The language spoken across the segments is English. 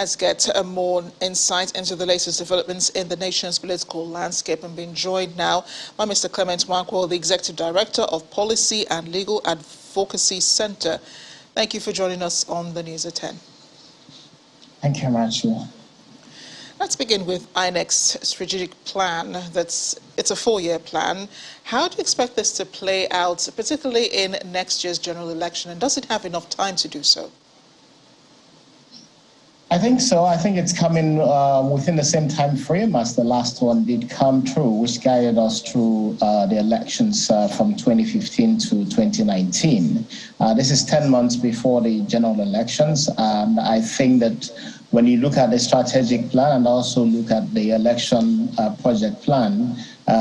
Let's get more insight into the latest developments in the nation's political landscape. I'm being joined now by Mr. Clement Nwankwo, the Executive Director of Policy and Legal Advocacy Center. Thank you for joining us on the News at 10. Thank you very much. Let's begin with INEC's strategic plan. It's a 4-year plan. How do you expect this to play out, particularly in next year's general election, and does it have enough time to do so? I think so. I think it's coming within the same time frame as the last one did come through, which guided us through the elections from 2015 to 2019. This is 10 months before the general elections, and I think that when you look at the strategic plan and also look at the election project plan,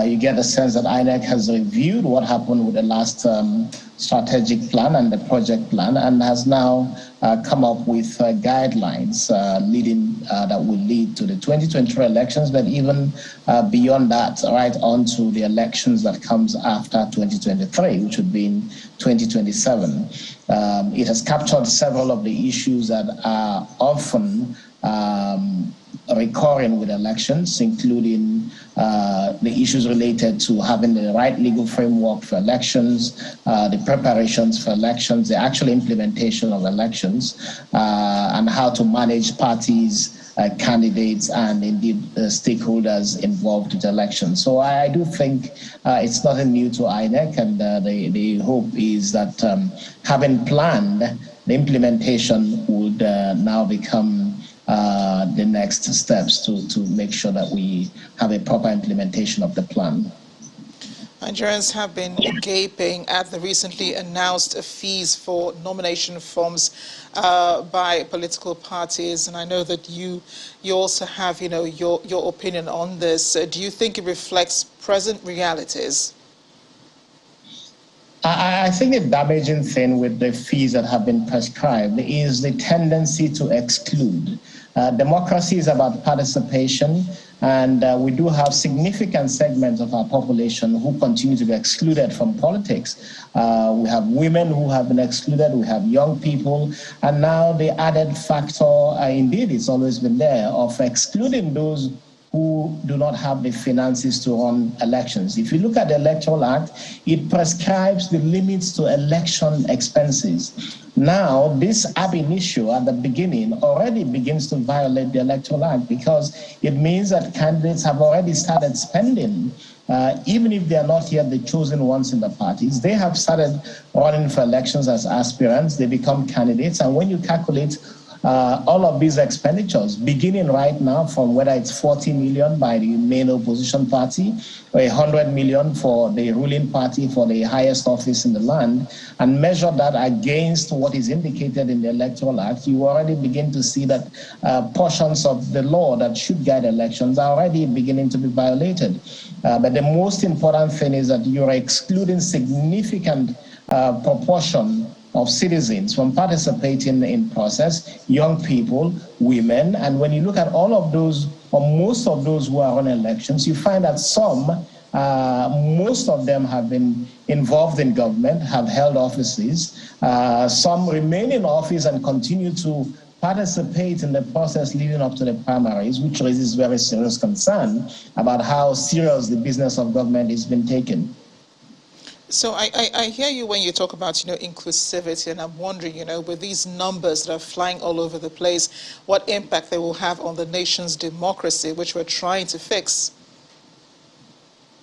you get a sense that INEC has reviewed what happened with the last strategic plan and the project plan, and has now come up with guidelines that will lead to the 2023 elections, but even beyond that, right on to the elections that comes after 2023, which would be in 2027. It has captured several of the issues that are often recurring with elections, including the issues related to having the right legal framework for elections, the preparations for elections, the actual implementation of elections, and how to manage parties, candidates, and indeed stakeholders involved with elections. So I do think it's nothing new to INEC, and the hope is that having planned, the implementation would now become the next steps to make sure that we have a proper implementation of the plan. Nigerians have been gaping at the recently announced fees for nomination forms by political parties, and I know that you also have, your opinion on this. Do you think it reflects present realities? I think the damaging thing with the fees that have been prescribed is the tendency to exclude. Democracy is about participation, and we do have significant segments of our population who continue to be excluded from politics. We have women who have been excluded, we have young people, and now the added factor, indeed it's always been there, of excluding those who do not have the finances to run elections. If you look at the Electoral Act, it prescribes the limits to election expenses. Now, this ab initio at the beginning already begins to violate the Electoral Act, because it means that candidates have already started spending. Even if they are not yet the chosen ones in the parties, they have started running for elections as aspirants, they become candidates, and when you calculate all of these expenditures, beginning right now from whether it's 40 million by the main opposition party or 100 million for the ruling party for the highest office in the land, and measure that against what is indicated in the Electoral Act, you already begin to see that portions of the law that should guide elections are already beginning to be violated. But the most important thing is that you're excluding significant proportion of citizens from participating in process, young people, women, and when you look at all of those, or most of those who are on elections, you find that most of them have been involved in government, have held offices, some remain in office and continue to participate in the process leading up to the primaries, which raises very serious concern about how serious the business of government is being taken. So I hear you when you talk about, inclusivity, and I'm wondering, with these numbers that are flying all over the place, what impact they will have on the nation's democracy, which we're trying to fix.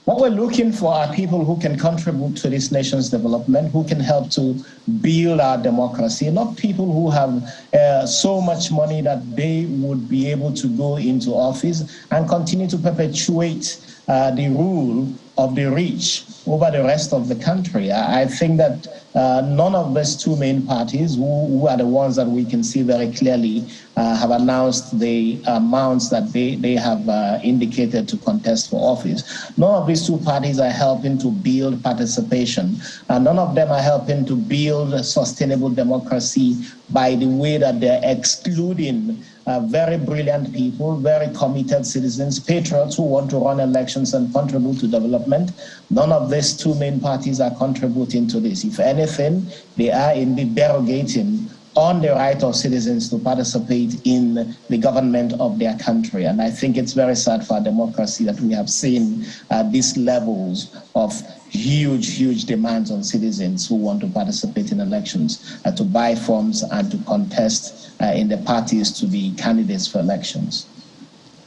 What we're looking for are people who can contribute to this nation's development, who can help to build our democracy, not people who have so much money that they would be able to go into office and continue to perpetuate the rule of the rich over the rest of the country. I think that none of these two main parties, who are the ones that we can see very clearly, have announced the amounts that they have indicated to contest for office. None of these two parties are helping to build participation. None of them are helping to build a sustainable democracy by the way that they're excluding very brilliant people, very committed citizens, patriots who want to run elections and contribute to development. None of these two main parties are contributing to this. If anything, they are indeed derogating on the right of citizens to participate in the government of their country. And I think it's very sad for our democracy that we have seen these levels of huge demands on citizens who want to participate in elections, to buy forms and to contest in the parties to be candidates for elections.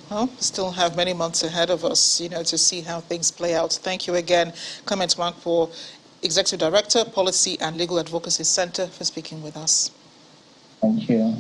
Well, we still have many months ahead of us, to see how things play out. Thank you again, Clement Nwankwo, Executive Director, Policy and Legal Advocacy Center, for speaking with us. Thank you.